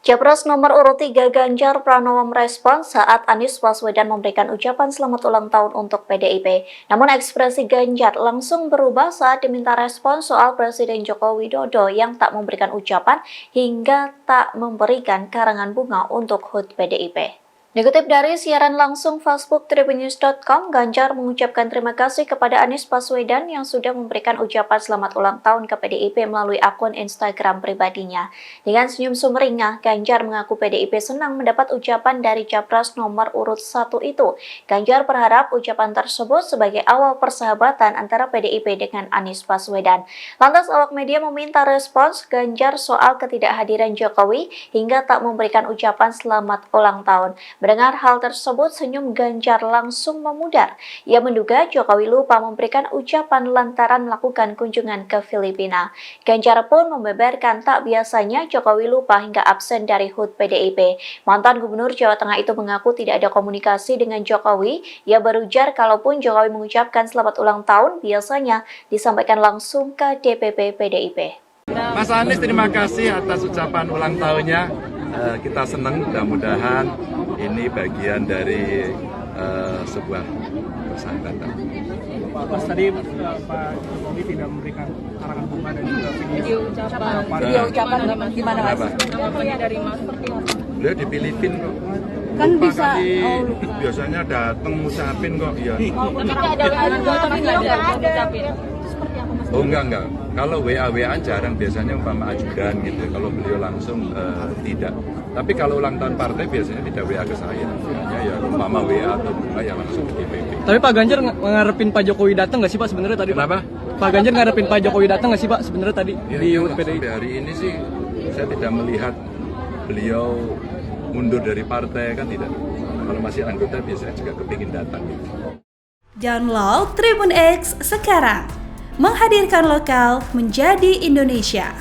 Capres nomor urut 3 Ganjar Pranowo merespons saat Anies Baswedan memberikan ucapan selamat ulang tahun untuk PDIP. Namun ekspresi Ganjar langsung berubah saat diminta respons soal Presiden Joko Widodo yang tak memberikan ucapan hingga tak memberikan karangan bunga untuk HUT PDIP. Dikutip dari siaran langsung Facebook tribunnews.com, Ganjar mengucapkan terima kasih kepada Anies Baswedan yang sudah memberikan ucapan selamat ulang tahun ke PDIP melalui akun Instagram pribadinya. Dengan senyum sumringah, Ganjar mengaku PDIP senang mendapat ucapan dari Capres nomor urut 1 itu. Ganjar berharap ucapan tersebut sebagai awal persahabatan antara PDIP dengan Anies Baswedan. Lantas awak media meminta respons Ganjar soal ketidakhadiran Jokowi hingga tak memberikan ucapan selamat ulang tahun. Mendengar hal tersebut, senyum Ganjar langsung memudar. Ia menduga Jokowi lupa memberikan ucapan lantaran melakukan kunjungan ke Filipina. Ganjar pun membeberkan tak biasanya Jokowi lupa hingga absen dari HUT PDIP. Mantan Gubernur Jawa Tengah itu mengaku tidak ada komunikasi dengan Jokowi. Ia berujar kalaupun Jokowi mengucapkan selamat ulang tahun, biasanya disampaikan langsung ke DPP PDIP. Mas Anies, terima kasih atas ucapan ulang tahunnya. Kita senang, mudah-mudahan ini bagian dari sebuah persahabatan. Mas, tadi Pak Jokowi tidak memberikan karangan bunga dan juga video ucapan gimana Mas? Namanya dari Mas seperti apa? Beliau di Filipina kok. Kan lupa bisa kali, biasanya datang ngucapin kok. Iya. Oh enggak. Kalau WA-WA jarang, biasanya umpama ajudan gitu. Kalau beliau langsung tidak. Tapi kalau ulang tahun partai biasanya tidak WA ke saya. Biasanya ya umpama WA atau bunga ya langsung ke DPP. Tapi Pak Ganjar ngarepin Pak Jokowi datang nggak sih Pak sebenarnya tadi? Kenapa? Pak Ganjar ngarepin Pak Jokowi datang nggak sih Pak sebenarnya tadi Ya, di enggak, PDI? sampai hari ini sih saya tidak melihat beliau mundur dari partai, kan tidak. Kalau masih anggota biasanya juga kepingin datang gitu. Download Tribun X sekarang, menghadirkan lokal menjadi Indonesia.